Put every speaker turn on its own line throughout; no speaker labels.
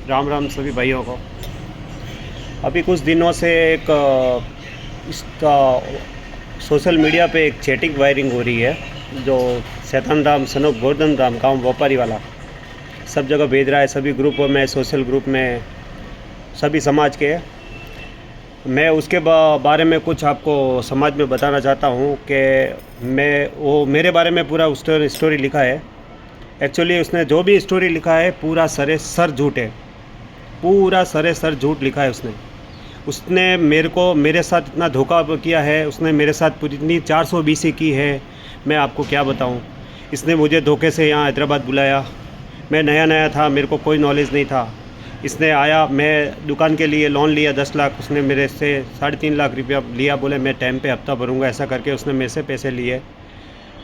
राम राम सभी भाइयों को। अभी कुछ दिनों से एक इसका सोशल मीडिया पे एक चैटिंग वायरिंग हो रही है, जो शैतान राम सनो गोवर्धन राम गाँव व्यापारी वाला सब जगह भेज रहा है, सभी ग्रुपों में, सोशल ग्रुप में, सभी समाज के। मैं उसके बारे में कुछ आपको समाज में बताना चाहता हूँ कि मेरे बारे में पूरा स्टोरी लिखा है। एक्चुअली उसने जो भी स्टोरी लिखा है पूरा सरे सर झूठ है, पूरा सरे सर झूठ लिखा है उसने मेरे साथ इतना धोखा किया है। उसने मेरे साथ पूरी इतनी 420 की है, मैं आपको क्या बताऊं। इसने मुझे धोखे से यहाँ हैदराबाद बुलाया। मैं नया था, मेरे को कोई नॉलेज नहीं था। इसने आया, मैं दुकान के लिए लोन लिया 10 लाख, उसने मेरे से 3.5 लाख रुपया लिया। बोले मैं टाइम पे हफ्ता भरूंगा, ऐसा करके उसने मेरे से पैसे लिए।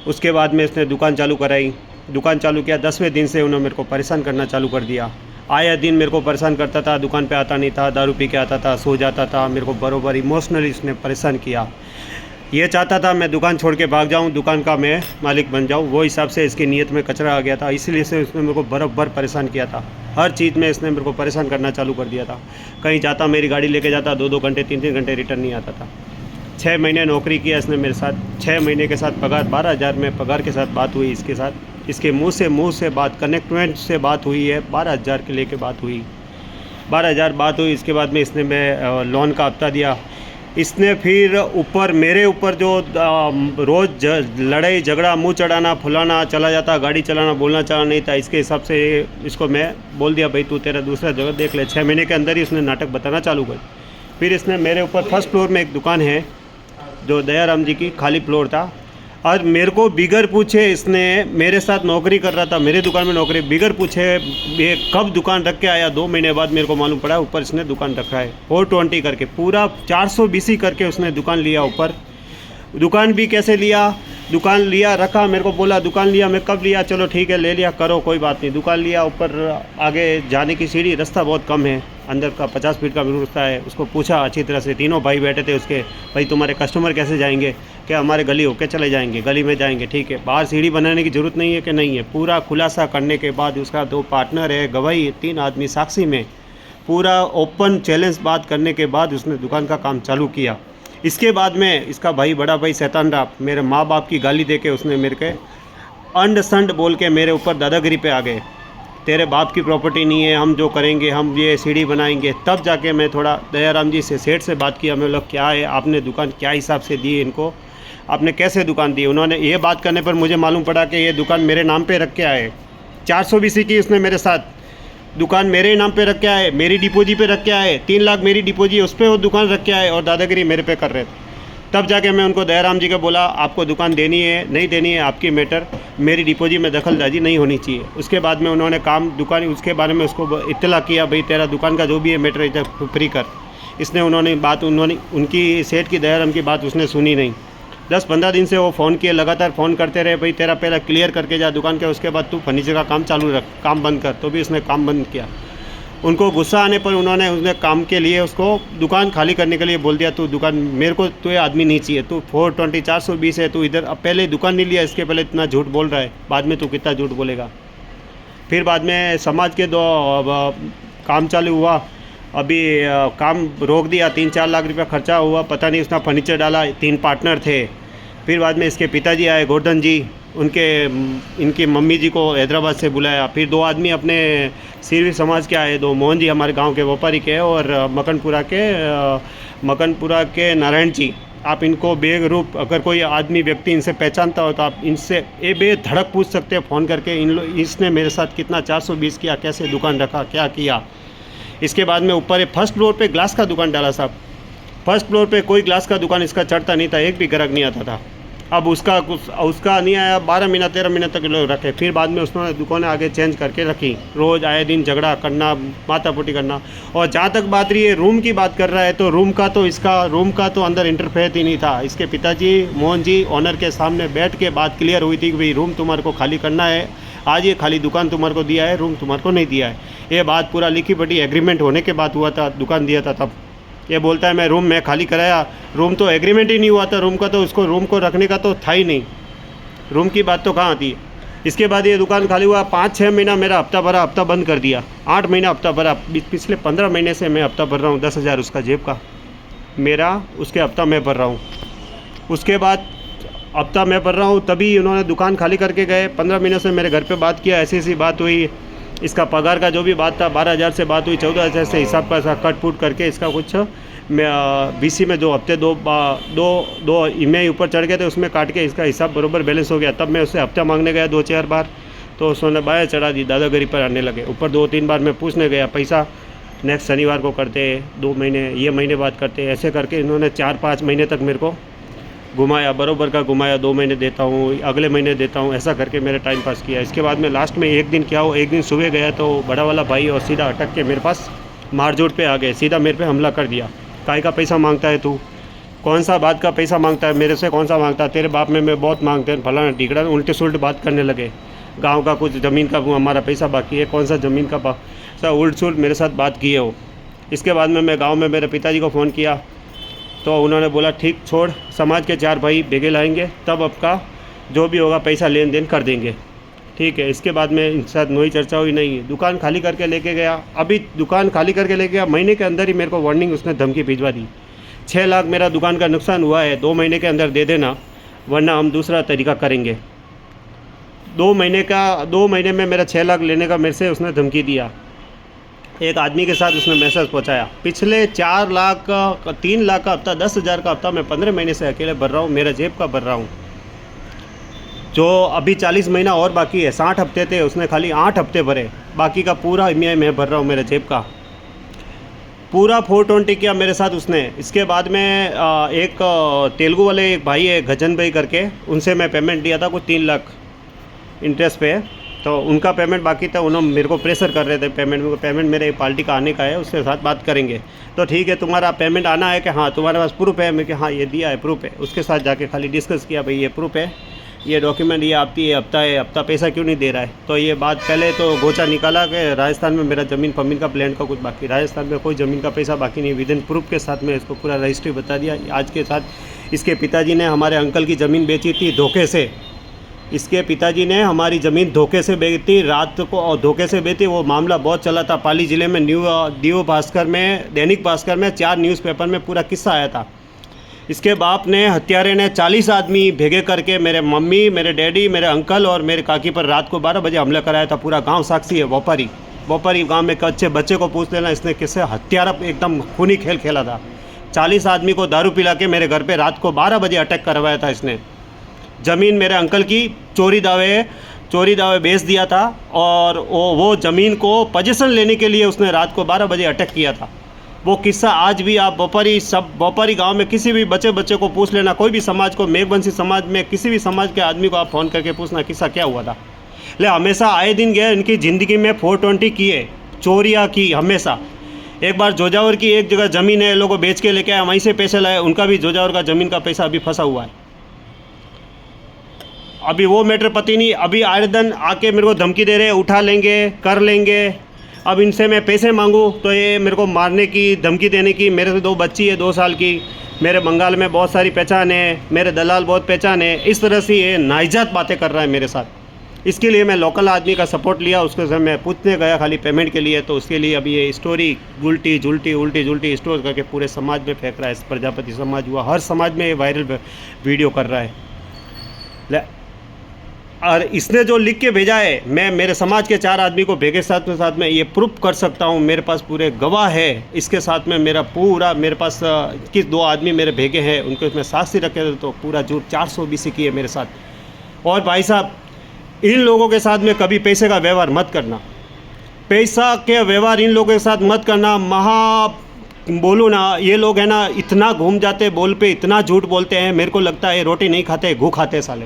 उसके बाद में इसने दुकान चालू कराई, दुकान चालू किया। 10वें दिन से उन्होंने मेरे को परेशान करना चालू कर दिया। आया दिन मेरे को परेशान करता था, दुकान पे आता नहीं था, दारू पी के आता था, सो जाता था। मेरे को बरोबर इमोशनली इसने परेशान किया। ये चाहता था मैं दुकान छोड़ के भाग जाऊं, दुकान का मैं मालिक बन जाऊं। वो हिसाब से इसकी नीयत में कचरा आ गया था, इसलिए से इसने मेरे को बराबर परेशान किया था। हर चीज़ में इसने मेरे को परेशान करना चालू कर दिया था। कहीं जाता, मेरी गाड़ी लेके जाता, 2-2 घंटे 3-3 घंटे रिटर्न नहीं आता था। 6 महीने नौकरी किया इसने मेरे साथ। 6 महीने के साथ पगार 12,000 में पगार के साथ बात हुई इसके साथ। इसके मुंह से बात, कनेक्टमेंट से बात हुई है। 12,000 के लेके बात हुई, 12,000 बात हुई। इसके बाद में इसने मैं लोन का हफ्ता दिया। इसने फिर ऊपर मेरे ऊपर जो रोज़ लड़ाई झगड़ा, मुंह चढ़ाना, फुलाना, चला जाता, गाड़ी चलाना, बोलना चाहना नहीं था। इसके हिसाब से इसको मैं बोल दिया, भाई तू तेरा दूसरा जगह देख ले। 6 महीने के अंदर ही उसने नाटक बताना चालू कर। फिर इसने मेरे ऊपर फर्स्ट फ्लोर में एक दुकान है जो दयाराम जी की, खाली फ्लोर था। और मेरे को बिगर पूछे इसने, मेरे साथ नौकरी कर रहा था, मेरे दुकान में नौकरी, बिगर पूछे ये कब दुकान रख के आया। 2 महीने बाद मेरे को मालूम पड़ा ऊपर इसने दुकान रखा है। 420 करके पूरा 420 करके उसने दुकान लिया ऊपर। दुकान भी कैसे लिया, दुकान लिया, रखा, मेरे को बोला दुकान लिया। मैं कब लिया, चलो ठीक है ले लिया, करो कोई बात नहीं। दुकान लिया, ऊपर आगे जाने की सीढ़ी, रास्ता बहुत कम है, अंदर का 50 फीट का रास्ता है। उसको पूछा अच्छी तरह से, तीनों भाई बैठे थे उसके, भाई तुम्हारे कस्टमर कैसे जाएंगे, क्या हमारे गली होके चले जाएंगे, गली में जाएंगे, ठीक है। बाहर सीढ़ी बनाने की ज़रूरत नहीं है कि नहीं है। पूरा खुलासा करने के बाद उसका 2 पार्टनर है, गवाही 3 आदमी साक्षी में, पूरा ओपन चैलेंज बात करने के बाद उसने दुकान का काम चालू किया। इसके बाद में इसका भाई, बड़ा भाई शैतान राम, मेरे माँ बाप की गाली दे के उसने मेरे के अंड संड बोल के मेरे ऊपर दादागिरी पे आ गए। तेरे बाप की प्रॉपर्टी नहीं है, हम जो करेंगे, हम ये सीढ़ी बनाएंगे। तब जाके मैं थोड़ा दयाराम जी से, सेठ से बात किया। मैं बोला क्या है, आपने दुकान क्या हिसाब से दी इनको, आपने कैसे दुकान दी। उन्होंने ये बात करने पर मुझे मालूम पड़ा कि ये दुकान मेरे नाम पे रख के आए। 420 की उसने मेरे साथ दुकान मेरे नाम पे रख के आए, मेरी डिपोजिट पे रख के आए। 3 लाख मेरी डिपोजिट, उस पर वो दुकान रख के आए और दादागिरी मेरे पे कर रहे थे। तब जाके मैं उनको, दयाराम जी को बोला आपको दुकान देनी है नहीं देनी है आपकी मैटर, मेरी डिपोजिट में दखलंदाजी नहीं होनी चाहिए। उसके बाद में उन्होंने काम दुकान उसके बारे में उसको इत्तला किया, भाई तेरा दुकान का जो भी है मैटर है फ्री कर। उन्होंने उनकी सेठ की, दयाराम की बात उसने सुनी नहीं। 10-15 दिन से वो फ़ोन किए, लगातार फ़ोन करते रहे, भाई तेरा पहला क्लियर करके जा दुकान के, उसके बाद तू फर्नीचर का काम चालू रख, काम बंद कर। तो भी उसने काम बंद किया। उनको गुस्सा आने पर उसने काम के लिए उसको दुकान खाली करने के लिए बोल दिया, तू दुकान, मेरे को तू ये आदमी नहीं चाहिए, तू 420 420 है, तू इधर। अब पहले दुकान नहीं लिया, इसके पहले इतना झूठ बोल रहा है, बाद में तू कितना झूठ बोलेगा। फिर बाद में समाज के 2 काम चालू हुआ। अभी काम रोक दिया, 3-4 लाख रुपया खर्चा हुआ, पता नहीं उसने फर्नीचर डाला। 3 पार्टनर थे। फिर बाद में इसके पिताजी आए, गोवर्धन जी, इनकी मम्मी जी को हैदराबाद से बुलाया। फिर 2 आदमी अपने सिरवी समाज के आए, 2 मोहन जी हमारे गांव के व्यापारी के, और मकनपुरा के नारायण जी। आप इनको बेरूप, अगर कोई आदमी व्यक्ति इनसे पहचानता हो तो आप इनसे बेधड़क पूछ सकते हैं फ़ोन करके, इसने मेरे साथ कितना 420 किया, कैसे दुकान रखा, क्या किया। इसके बाद में ऊपर फर्स्ट फ्लोर पे ग्लास का दुकान डाला साहब। फर्स्ट फ्लोर पे कोई ग्लास का दुकान इसका चढ़ता नहीं था, एक भी ग्राहक नहीं आता था। अब उसका नहीं आया, 12 महीना 13 महीने तक लोग रखे। फिर बाद में उसने दुकानें आगे चेंज करके रखी। रोज़ आए दिन झगड़ा करना, माथापुटी करना। और जहाँ तक बात रही है रूम की बात कर रहा है, तो रूम का तो अंदर इंटरफेयर ही नहीं था। इसके पिताजी मोहन जी ओनर के सामने बैठ के बात क्लियर हुई थी कि भाई रूम तुम्हारे को खाली करना है, आज ये खाली दुकान तुम्हारे को दिया है, रूम तुम्हारे को नहीं दिया है। ये बात पूरा लिखी पढ़ी एग्रीमेंट होने के बाद हुआ था, दुकान दिया था तब। ये बोलता है मैं रूम में खाली कराया, रूम तो एग्रीमेंट ही नहीं हुआ था, रूम का तो उसको रूम को रखने का तो था ही नहीं। रूम की बात तो कहाँ आती है। इसके बाद ये दुकान खाली हुआ 5-6 महीना मेरा हफ्ता भरा, हफ्ता बंद कर दिया। 8 महीना हफ्ता भरा। पिछले 15 महीने से मैं हफ्ता भर रहा हूँ 10,000 उसका जेब का मेरा, उसके हफ्ता मैं भर रहा हूँ। उसके बाद हफ्ता मैं भर रहा हूँ, तभी उन्होंने दुकान खाली करके गए। 15 महीने से मेरे घर पे बात किया, ऐसी ऐसी बात हुई, इसका पगार का जो भी बात था 12,000 से बात हुई, 14,000 से हिसाब का कट फूट करके इसका कुछ मैं बीसी में जो हफ्ते दो ईएमआई ऊपर चढ़ गए थे उसमें काट के इसका हिसाब बरोबर बैलेंस हो गया। तब मैं उससे हफ्ता मांगने गया 2-4 बार, तो उसने बाया चढ़ा दी, दादागिरी पर आने लगे। ऊपर 2-3 बार मैं पूछने गया, पैसा नेक्स्ट शनिवार को करते, 2 महीने ये महीने बाद करते, ऐसे करके इन्होंने 4-5 महीने तक मेरे को घुमाया, बरोबर का घुमाया। 2 महीने देता हूँ, अगले महीने देता हूँ, ऐसा करके मेरा टाइम पास किया। इसके बाद में लास्ट में एक दिन क्या हो, एक दिन सुबह गया तो बड़ा वाला भाई और सीधा अटक के मेरे पास मारजोड़ पे आ गए, सीधा मेरे पे हमला कर दिया। काय का पैसा मांगता है तू, कौन सा बात का पैसा मांगता है, मेरे से कौन सा मांगता है, तेरे बाप में मैं बहुत मांगते हैं, फलाना टिकड़ा, उल्टे सुल्ट बात करने लगे। गाँव का कुछ ज़मीन का हमारा पैसा बाकी है, कौन सा ज़मीन का सब उल्ट सुल्ट मेरे साथ बात किए हो। इसके बाद में मैं गाँव में मेरे पिताजी को फ़ोन किया तो उन्होंने बोला ठीक छोड़, समाज के 4 भाई भेगे लाएंगे, तब आपका जो भी होगा पैसा लेन देन कर देंगे, ठीक है। इसके बाद में इनके साथ नई चर्चा हुई नहीं, दुकान खाली करके लेके गया। अभी दुकान खाली करके लेके गया, महीने के अंदर ही मेरे को वार्निंग उसने धमकी भिजवा दी। 6 लाख मेरा दुकान का नुकसान हुआ है, 2 महीने के अंदर दे देना वरना हम दूसरा तरीका करेंगे। 2 महीने में मेरा 6 लाख लेने का मेरे से उसने धमकी दिया। एक आदमी के साथ उसने मैसेज पहुंचाया। पिछले 4 लाख का 3 लाख का हफ्ता, 10,000 का हफ्ता मैं 15 महीने से अकेले भर रहा हूँ, मेरा जेब का भर रहा हूँ। जो अभी 40 महीना और बाकी है, 60 हफ्ते थे, उसने खाली 8 हफ्ते भरे, बाकी का पूरा ईएमआई मैं भर रहा हूँ, मेरे जेब का पूरा 420 किया मेरे साथ उसने। इसके बाद में एक तेलुगु वाले एक भाई है गजन भाई करके, उनसे मैं पेमेंट दिया था कुछ 3 लाख इंटरेस्ट पे, तो उनका पेमेंट बाकी था। उन्होंने मेरे को प्रेशर कर रहे थे पेमेंट मेरे पार्टी का आने का है, उसके साथ बात करेंगे। तो ठीक है, तुम्हारा पेमेंट आना है कि हाँ, तुम्हारे पास प्रूफ है? मैं कि हाँ ये दिया है, प्रूफ है। उसके साथ जाके खाली डिस्कस किया, भाई ये प्रूफ है, ये डॉक्यूमेंट, ये आपकी ये हफ्ता है, हफ्ता पैसा क्यों नहीं दे रहा है। तो ये बात पहले तो गोचा निकाला कि राजस्थान में मेरा ज़मीन फमीन का प्लान का कुछ बाकी, राजस्थान में कोई ज़मीन का पैसा बाकी नहीं। विदिन प्रूफ के साथ में इसको पूरा रजिस्ट्री बता दिया। आज के साथ इसके पिताजी ने हमारे अंकल की ज़मीन बेची थी धोखे से, इसके पिताजी ने हमारी ज़मीन धोखे से बेची रात को, और धोखे से बेची। वो मामला बहुत चला था पाली ज़िले में, दैनिक भास्कर में 4 न्यूज़पेपर में पूरा किस्सा आया था। इसके बाप ने, हत्यारे ने 40 आदमी भेगे करके मेरे मम्मी, मेरे डैडी, मेरे अंकल और मेरे काकी पर रात को 12 बजे हमला कराया था। पूरा गांव साक्षी है। व्यापारी गांव में कच्चे बच्चे को पूछ लेना, इसने किससे हत्यारा एकदम खूनी खेल खेला था। 40 आदमी को दारू पिला के मेरे घर पे रात को 12 बजे अटैक करवाया था इसने। ज़मीन मेरे अंकल की चोरी दावे बेच दिया था, और वो ज़मीन को पोजीशन लेने के लिए उसने रात को 12 बजे अटैक किया था। वो किस्सा आज भी आप व्यापारी गांव में किसी भी बच्चे को पूछ लेना, कोई भी समाज को, मेघवंशी समाज में किसी भी समाज के आदमी को आप फ़ोन करके पूछना किस्सा क्या हुआ था। ले हमेशा आए दिन गए इनकी ज़िंदगी में 420 किए, चोरियाँ की हमेशा। एक बार जोजावर की एक जगह ज़मीन है, लोगों बेच के लेके आए, वहीं से पैसे लाए, उनका भी जोजावर का ज़मीन का पैसा अभी फंसा हुआ है। अभी वो मैटर पति नहीं, अभी आए दिन आके मेरे को धमकी दे रहे हैं, उठा लेंगे, कर लेंगे। अब इनसे मैं पैसे मांगूं तो ये मेरे को मारने की, धमकी देने की। मेरे से 2 बच्ची है 2 साल की, मेरे बंगाल में बहुत सारी पहचान है, मेरे दलाल बहुत पहचान है। इस तरह से ये नाइजात बातें कर रहा है मेरे साथ। इसके लिए मैं लोकल आदमी का सपोर्ट लिया, उसके समय मैं पूछने गया खाली पेमेंट के लिए। तो उसके लिए अभी ये स्टोरी उल्टी जुल्टी स्टोर करके पूरे समाज में फेंक रहा है। प्रजापति समाज हुआ, हर समाज में ये वायरल वीडियो कर रहा है। और इसने जो लिख के भेजा है, मैं मेरे समाज के 4 आदमी को भेगे साथ में ये प्रूफ कर सकता हूँ। मेरे पास पूरे गवाह है। इसके साथ में मेरे पास किस 2 आदमी मेरे भेगे हैं, उनको इसमें साक्षी रखे तो पूरा झूठ 420 की है मेरे साथ। और भाई साहब, इन लोगों के साथ में कभी पैसे का व्यवहार मत करना, पैसा के व्यवहार इन लोगों के साथ मत करना। बोलूँ ना, ये लोग है ना, इतना घूम जाते बोल पे, इतना झूठ बोलते हैं, मेरे को लगता है रोटी नहीं खाते, घू खाते साले।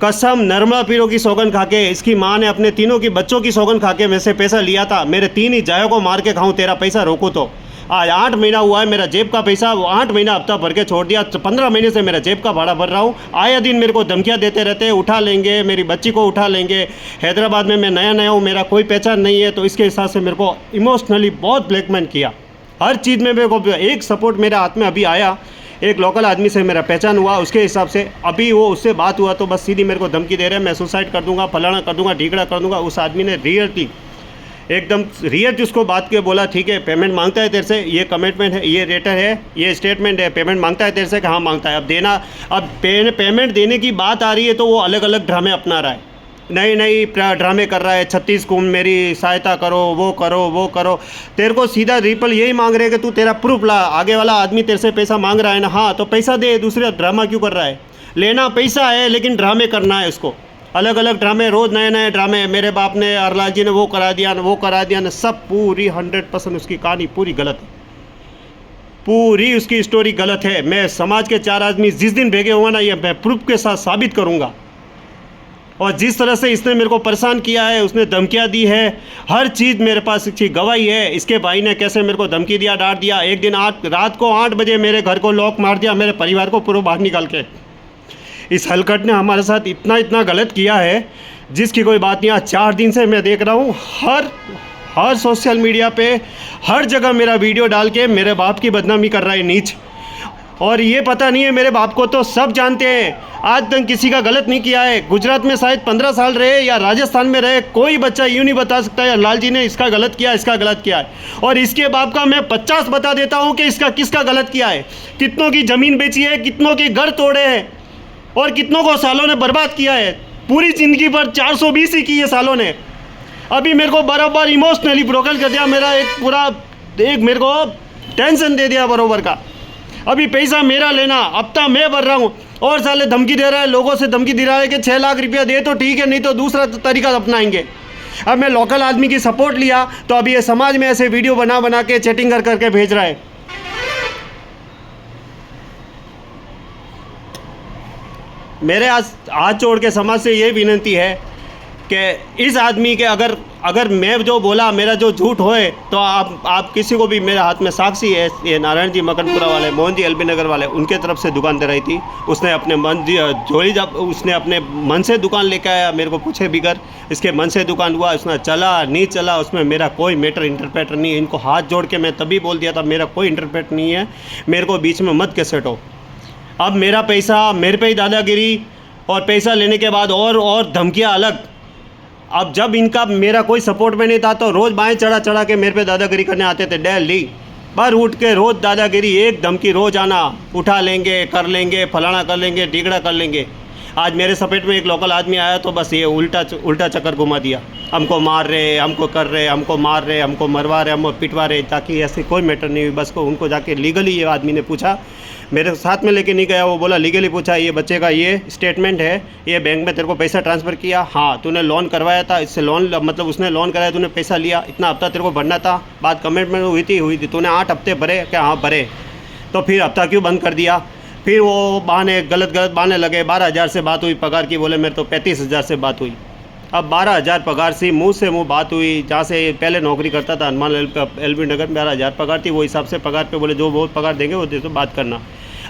कसम नर्मदा पीरों की सौगन खा के, इसकी माँ ने अपने तीनों की बच्चों की सौगन खा के मेरे से पैसा लिया था। मेरे 3 ही जायों को मार के खाऊं, तेरा पैसा रोको तो। आज 8 महीना हुआ है, मेरा जेब का पैसा 8 महीना हफ्ता भर के छोड़ दिया। 15 महीने से मेरा जेब का भाड़ा भर रहा हूँ। आए दिन मेरे को धमकियाँ देते रहते हैं, उठा लेंगे, मेरी बच्ची को उठा लेंगे। हैदराबाद में मैं नया हूँ, मेरा कोई पहचान नहीं है, तो इसके हिसाब से मेरे को इमोशनली बहुत ब्लैकमेल किया। हर चीज़ में मेरे को एक सपोर्ट मेरे हाथ में अभी आया। एक लोकल आदमी से मेरा पहचान हुआ, उसके हिसाब से अभी वो उससे बात हुआ तो बस सीधी मेरे को धमकी दे रहे हैं, मैं सुसाइड कर दूंगा, फलाना कर दूंगा, ढीकड़ा कर दूंगा। उस आदमी ने एकदम रियल उसको बात के बोला, ठीक है पेमेंट मांगता है तेरे से, ये कमिटमेंट है, ये रेटर है, ये स्टेटमेंट है, पेमेंट मांगता है तेरे से, कहाँ मांगता है, अब देना। अब पेमेंट देने की बात आ रही है तो वो अलग अलग ड्रामे अपना रहा है, नई नई ड्रामे कर रहा है। 36 कुंभ मेरी सहायता करो, वो करो, वो करो। तेरे को सीधा रिपल यही मांग रहे हैं कि तू तेरा प्रूफ ला, आगे वाला आदमी तेरे से पैसा मांग रहा है ना, हाँ तो पैसा दे, दूसरे ड्रामा क्यों कर रहा है। लेना पैसा है लेकिन ड्रामे करना है उसको, अलग अलग ड्रामे, रोज़ नए नए ड्रामे। मेरे बाप ने, अरलाल जी ने वो करा दिया ना, वो करा दिया ना, सब पूरी 100% उसकी कहानी पूरी गलत है, पूरी उसकी स्टोरी गलत है। मैं समाज के 4 आदमी जिस दिन भेगे हुआ ना, ये मैं प्रूफ के साथ साबित करूँगा। और जिस तरह से इसने मेरे को परेशान किया है, उसने धमकियाँ दी है, हर चीज़ मेरे पास अच्छी गवाही है। इसके भाई ने कैसे मेरे को धमकी दिया, डांट दिया। एक दिन रात को 8 बजे मेरे घर को लॉक मार दिया, मेरे परिवार को पूरा बाहर निकाल के। इस हलकट ने हमारे साथ इतना गलत किया है जिसकी कोई बात नहीं। आज 4 दिन से मैं देख रहा हूँ हर सोशल मीडिया पे हर जगह मेरा वीडियो डाल के मेरे बाप की बदनामी कर रहा है नीच। और ये पता नहीं है, मेरे बाप को तो सब जानते हैं, आज तक किसी का गलत नहीं किया है। गुजरात में शायद 15 साल रहे या राजस्थान में रहे, कोई बच्चा यूँ नहीं बता सकता है लाल जी ने इसका गलत किया, इसका गलत किया है। और इसके बाप का मैं 50 बता देता हूँ कि इसका किसका गलत किया है। कितनों की ज़मीन बेची है, कितनों के घर तोड़े हैं और कितनों को सालों ने बर्बाद किया है। पूरी ज़िंदगी पर 420 ही की है सालों ने। अभी मेरे को बराबर इमोशनली ब्रोकन कर दिया, मेरा एक मेरे को टेंशन दे दिया बराबर का। अभी पैसा मेरा लेना, हफ्ता मैं भर रहा हूँ और साले धमकी दे रहा है, लोगों से धमकी दे रहा है कि 6 लाख रुपया दे तो ठीक है, नहीं तो दूसरा तरीका अपनाएंगे। अब मैं लोकल आदमी की सपोर्ट लिया तो अभी ये समाज में ऐसे वीडियो बना के चैटिंग करके भेज रहा है। मेरे हाथ जोड़ के समाज से ये विनती है कि इस आदमी के अगर मैं जो बोला, मेरा जो झूठ होए, तो आप किसी को भी, मेरे हाथ में साक्षी है, ये नारायण जी मकनपुरा वाले, मोहन जी एलबी नगर वाले, उनके तरफ से दुकान दे रही थी। उसने अपने उसने अपने मन से दुकान लेके आया, मेरे को पूछे बिगर इसके मन से दुकान हुआ, उसने चला नहीं चला, उसमें मेरा कोई मैटर इंटरप्रेटर नहीं है। इनको हाथ जोड़ के मैं तभी बोल दिया था, मेरा कोई इंटरप्रेट नहीं है, मेरे को बीच में मत कैसेटो। अब मेरा पैसा मेरे पे ही दादागिरी, और पैसा लेने के बाद और धमकियाँ अलग। अब जब इनका मेरा कोई सपोर्ट में नहीं था तो रोज़ बाएं चढ़ा के मेरे पे दादागिरी करने आते थे। डेली पर उठ के रोज़ दादागिरी, एक धमकी रोज़ आना, उठा लेंगे, कर लेंगे, फलाना कर लेंगे, टिकड़ा कर लेंगे। आज मेरे सपेट में एक लोकल आदमी आया तो बस ये उल्टा चक्कर घुमा दिया। हमको मार रहे, हमको कर रहे, हमको मार रहे, हमको मरवा रहे, हमको पिटवा रहे, ताकि ऐसे कोई मैटर नहीं हुई। बस को उनको जाके लीगली, ये आदमी ने पूछा, मेरे साथ में लेके नहीं गया, वो बोला लीगली पूछा, ये बच्चे का ये स्टेटमेंट है, ये बैंक में तेरे को पैसा ट्रांसफ़र किया, हाँ तूने लोन करवाया था, इससे लोन मतलब उसने लोन कराया, तूने पैसा लिया, इतना हफ्ता तेरे को भरना था, बात कमिटमेंट हुई थी, तूने 8 हफ्ते भरे क्या? हाँ भरे, तो फिर हफ्ता क्यों बंद कर दिया? फिर वो बहाने गलत बहाने लगे। 12,000 से बात हुई पगार की, बोले मेरे तो 35,000 से बात हुई। अब 12,000 पगार से मुँह बात हुई। जहाँ से पहले नौकरी करता था हनुमान एलबी नगर में 12,000 पगार थी, वो हिसाब से पगार पे बोले जो बहुत पगार देंगे वो दे तो बात करना।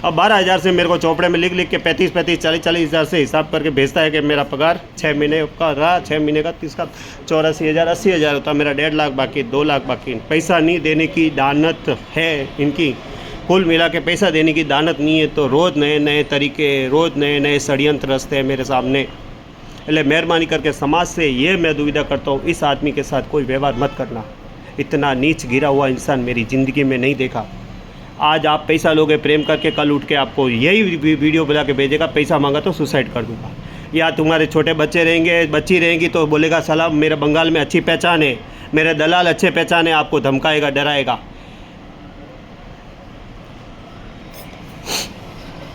अब 12,000 से मेरे को चौपड़े में लिख के 35, 40,000 से हिसाब करके भेजता है कि मेरा पगार 6 महीने का रहा, 6 महीने का 30 का 84,000, 80,000 होता, मेरा 1.5 लाख बाकी, 2 लाख बाकी। पैसा नहीं देने की दानत है इनकी, कुल मिला के पैसा देने की दानत नहीं है। तो रोज़ नए नए तरीके, रोज़ नए नए षड्यंत्र रचते हैं मेरे सामने। इसलिए मेहरबानी करके समाज से ये मैं दुविधा करता हूँ, इस आदमी के साथ कोई व्यवहार मत करना। इतना नीच गिरा हुआ इंसान मेरी ज़िंदगी में नहीं देखा। आज आप पैसा लोगे प्रेम करके, कल उठ के आपको यही वीडियो बना के भेजेगा, पैसा मांगा तो सुसाइड कर दूंगा। या तुम्हारे छोटे बच्चे रहेंगे, बच्ची रहेंगी तो बोलेगा साला मेरे बंगाल में अच्छी पहचान है, मेरे दलाल अच्छे पहचान है, आपको धमकाएगा, डराएगा।